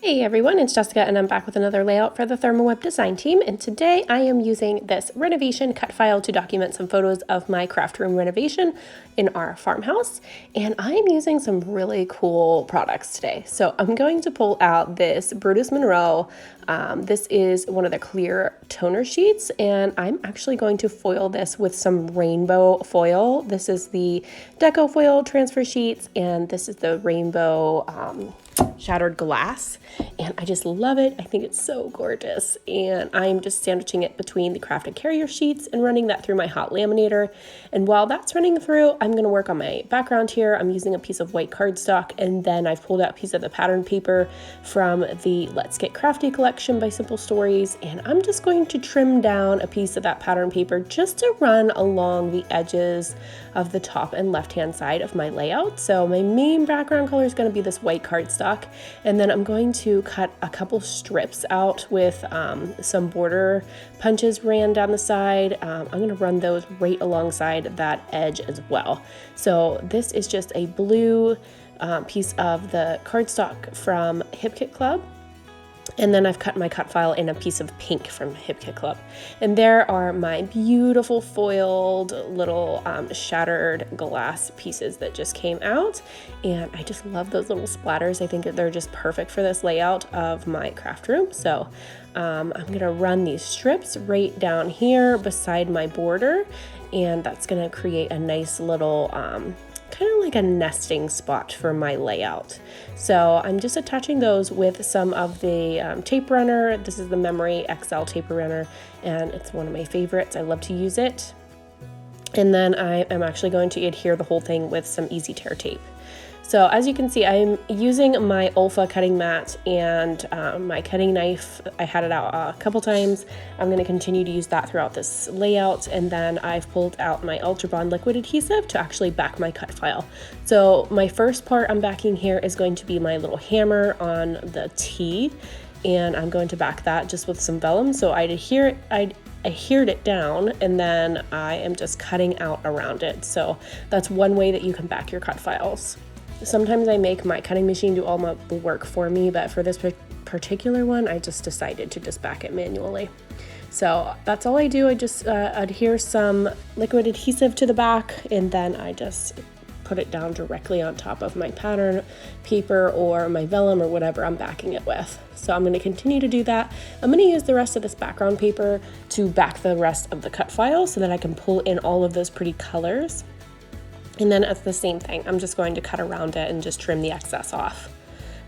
Hey everyone, it's Jessica and I'm back with another layout for the Therm web design team, and today I am using this renovation cut file to document some photos of my craft room renovation in our farmhouse, and I'm using some really cool products today. So I'm going to pull out this Brutus Monroe. This is one of the clear toner sheets, and I'm actually going to foil this with some rainbow foil. This is the Deco foil transfer sheets, and this is the rainbow shattered glass, and I just love it. I think it's so gorgeous, and I'm just sandwiching it between the crafted carrier sheets and running that through my hot laminator. And while that's running through, I'm going to work on my background here. I'm using a piece of white cardstock, and then I've pulled out a piece of the pattern paper from the Let's Get Crafty collection by Simple Stories, and I'm just going to trim down a piece of that pattern paper just to run along the edges of the top and left hand side of my layout. So my main background color is going to be this white cardstock, and then I'm going to cut a couple strips out with some border punches ran down the side. I'm going to run those right alongside that edge as well. So this is just a blue piece of the cardstock from Hip Kit Club. And then I've cut my cut file in a piece of pink from Hip Kit Club. And there are my beautiful foiled little shattered glass pieces that just came out. And I just love those little splatters. I think that they're just perfect for this layout of my craft room. So I'm gonna run these strips right down here beside my border. And that's gonna create a nice little kind of like a nesting spot for my layout. So I'm just attaching those with some of the tape runner. This is the Memory XL tape runner, and it's one of my favorites. I love to use it. And then I am actually going to adhere the whole thing with some easy tear tape. So as you can see, I'm using my Olfa cutting mat and my cutting knife. I had it out a couple times. I'm going to continue to use that throughout this layout, and then I've pulled out my Ultra Bond liquid adhesive to actually back my cut file. So my first part I'm backing here is going to be my little hammer on the T, and I'm going to back that just with some vellum. So I'd adhered it down, and then I am just cutting out around it. So that's one way that you can back your cut files. Sometimes I make my cutting machine do all my work for me, but for this particular one, I just decided to just back it manually. So that's all I do. I just adhere some liquid adhesive to the back, and then I just put it down directly on top of my pattern paper or my vellum or whatever I'm backing it with. So I'm going to continue to do that. I'm going to use the rest of this background paper to back the rest of the cut file so that I can pull in all of those pretty colors. And then it's the same thing. I'm just going to cut around it and just trim the excess off.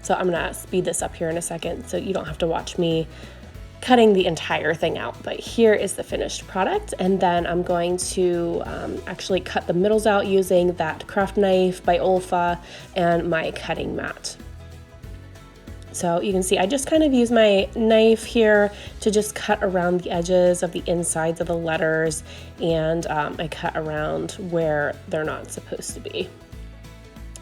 So I'm gonna speed this up here in a second so you don't have to watch me cutting the entire thing out. But here is the finished product. And then I'm going to actually cut the middles out using that craft knife by Olfa and my cutting mat. So you can see I just kind of use my knife here to just cut around the edges of the insides of the letters, and I cut around where they're not supposed to be.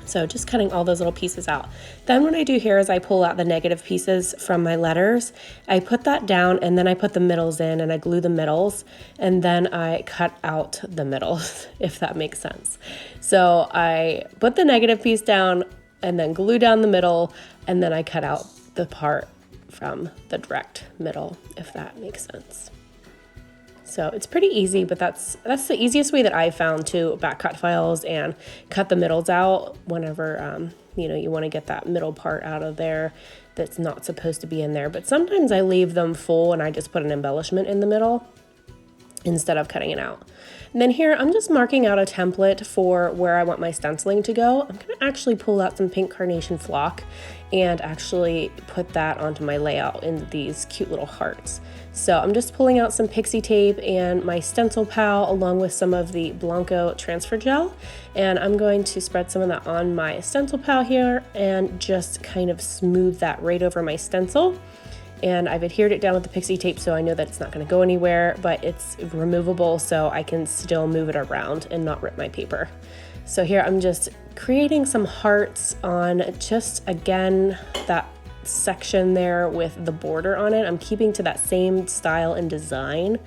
So just cutting all those little pieces out. Then what I do here is I pull out the negative pieces from my letters. I put that down, and then I put the middles in, and I glue the middles, and then I cut out the middles, if that makes sense. So I put the negative piece down and then glue down the middle, and then I cut out the part from the direct middle, if that makes sense. So it's pretty easy, but that's the easiest way that I've found to back cut files and cut the middles out whenever you want to get that middle part out of there that's not supposed to be in there. But sometimes I leave them full and I just put an embellishment in the middle instead of cutting it out. And then here I'm just marking out a template for where I want my stenciling to go. I'm going to actually pull out some pink carnation flock and actually put that onto my layout in these cute little hearts. So I'm just pulling out some pixie tape and my stencil pal along with some of the Blanco transfer gel, and I'm going to spread some of that on my stencil pal here and just kind of smooth that right over my stencil. And I've adhered it down with the pixie tape so I know that it's not going to go anywhere, but it's removable so I can still move it around and not rip my paper. So here I'm just creating some hearts on just, again, that section there with the border on it. I'm keeping to that same style and design,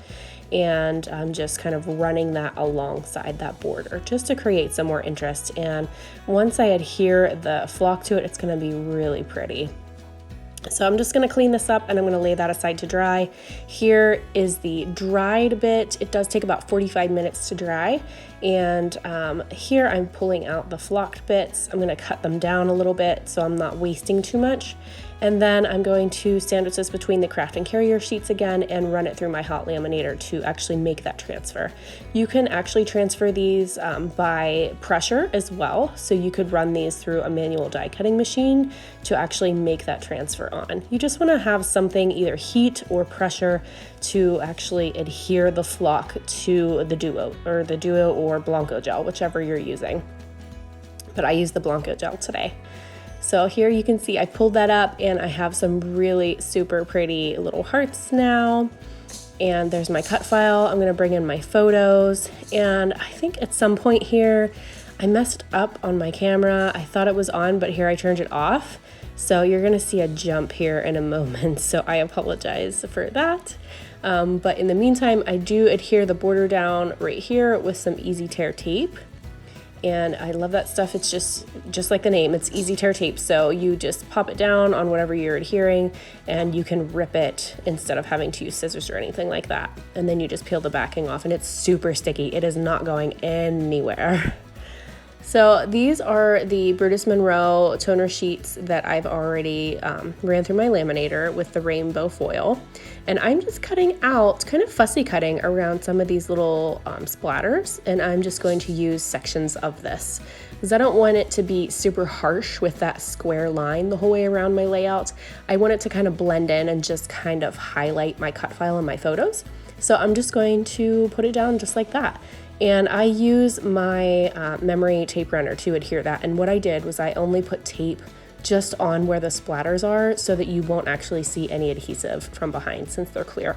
and I'm just kind of running that alongside that border just to create some more interest. And once I adhere the flock to it, it's going to be really pretty. So I'm just gonna clean this up and I'm gonna lay that aside to dry. Here is the dried bit. It does take about 45 minutes to dry. And here I'm pulling out the flocked bits. I'm gonna cut them down a little bit so I'm not wasting too much. And then I'm going to sandwich this between the craft and carrier sheets again and run it through my hot laminator to actually make that transfer. You can actually transfer these by pressure as well. So you could run these through a manual die cutting machine to actually make that transfer on. You just wanna have something, either heat or pressure, to actually adhere the flock to the Duo or Blanco gel, whichever you're using. But I use the Blanco gel today. So here you can see I pulled that up and I have some really super pretty little hearts now. And there's my cut file. I'm gonna bring in my photos. And I think at some point here, I messed up on my camera. I thought it was on, but here I turned it off. So you're gonna see a jump here in a moment. So I apologize for that. But in the meantime, I do adhere the border down right here with some easy tear tape. And I love that stuff. It's just like the name, it's easy tear tape. So you just pop it down on whatever you're adhering and you can rip it instead of having to use scissors or anything like that. And then you just peel the backing off and it's super sticky. It is not going anywhere. So these are the Brutus Monroe toner sheets that I've already ran through my laminator with the rainbow foil. And I'm just cutting out, kind of fussy cutting around some of these little splatters. And I'm just going to use sections of this because I don't want it to be super harsh with that square line the whole way around my layout. I want it to kind of blend in and just kind of highlight my cut file and my photos. So I'm just going to put it down just like that. And I use my memory tape runner to adhere that. And what I did was I only put tape just on where the splatters are so that you won't actually see any adhesive from behind since they're clear.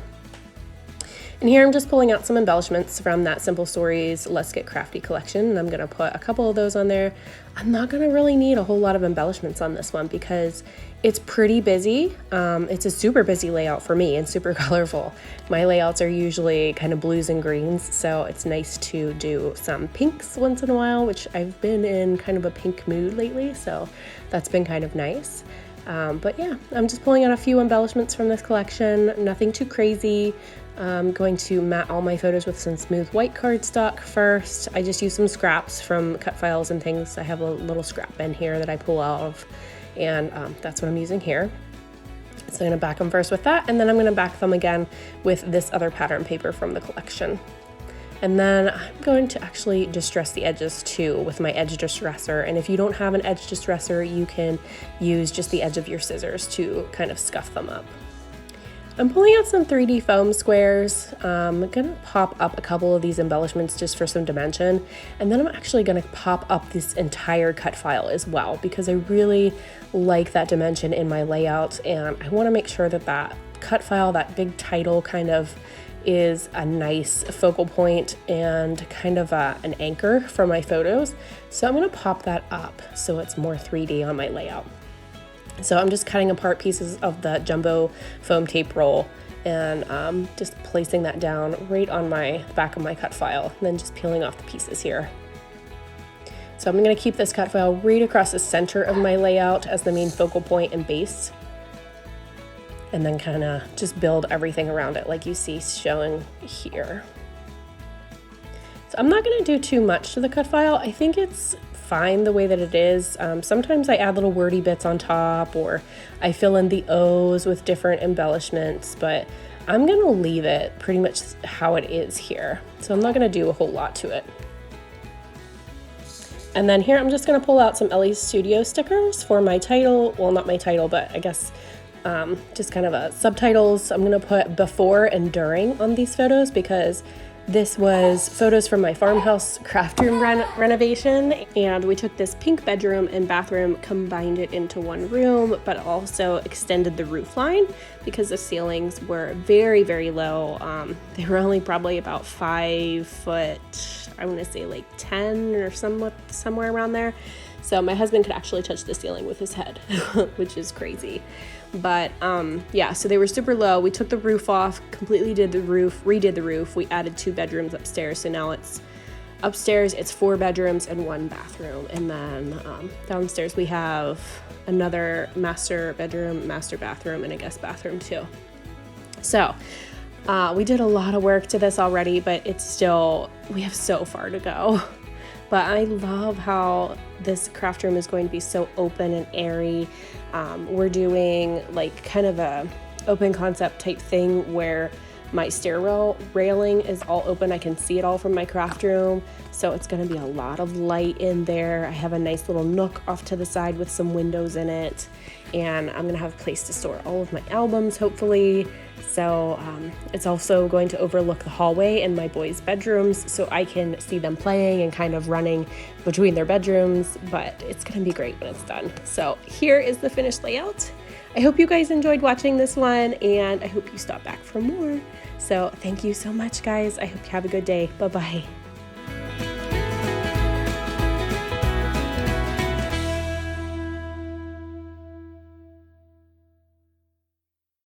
And here I'm just pulling out some embellishments from that Simple Stories Let's Get Crafty collection, and I'm gonna put a couple of those on there. I'm not gonna really need a whole lot of embellishments on this one because it's pretty busy. It's a super busy layout for me and super colorful. My layouts are usually kind of blues and greens, so it's nice to do some pinks once in a while, which I've been in kind of a pink mood lately, so that's been kind of nice. But yeah, I'm just pulling out a few embellishments from this collection, nothing too crazy. I'm going to mat all my photos with some smooth white cardstock first. I just use some scraps from cut files and things. I have a little scrap bin here that I pull out of, and that's what I'm using here. So I'm gonna back them first with that, and then I'm gonna back them again with this other pattern paper from the collection. And then I'm going to actually distress the edges too with my edge distresser. And if you don't have an edge distresser, you can use just the edge of your scissors to kind of scuff them up. I'm pulling out some 3D foam squares. I'm gonna pop up a couple of these embellishments just for some dimension. And then I'm actually gonna pop up this entire cut file as well because I really like that dimension in my layout. And I wanna make sure that that cut file, that big title kind of is a nice focal point and kind of an anchor for my photos. So I'm gonna pop that up so it's more 3D on my layout. So I'm just cutting apart pieces of the jumbo foam tape roll and just placing that down right on my back of my cut file, and then just peeling off the pieces here. So I'm gonna keep this cut file right across the center of my layout as the main focal point and base, and then kind of just build everything around it like you see showing here. So I'm not gonna do too much to the cut file. I think it's fine the way that it is. Sometimes I add little wordy bits on top, or I fill in the O's with different embellishments, but I'm gonna leave it pretty much how it is here. So I'm not gonna do a whole lot to it. And then here I'm just gonna pull out some Ellie Studio stickers for my title. Well, not my title, but I guess just kind of a subtitles. I'm gonna put before and during on these photos because this was photos from my farmhouse craft room renovation, and we took this pink bedroom and bathroom, combined it into one room, but also extended the roof line because the ceilings were very, very low. They were only probably about 5 foot, I want to say like 10 or somewhere around there. So my husband could actually touch the ceiling with his head, which is crazy. But yeah, so they were super low. We took the roof off, completely redid the roof. We added 2 bedrooms upstairs, so now it's Upstairs, it's 4 bedrooms and 1 bathroom. And then downstairs, we have another master bedroom, master bathroom, and a guest bathroom too. So we did a lot of work to this already, but it's still, we have so far to go. But I love how this craft room is going to be so open and airy. We're doing like kind of a open concept type thing where my stairwell railing is all open. I can see it all from my craft room. So it's going to be a lot of light in there. I have a nice little nook off to the side with some windows in it. And I'm going to have a place to store all of my albums, hopefully. So it's also going to overlook the hallway and my boys' bedrooms, so I can see them playing and kind of running between their bedrooms, but it's going to be great when it's done. So here is the finished layout. I hope you guys enjoyed watching this one, and I hope you stop back for more. So thank you so much, guys. I hope you have a good day. Bye-bye.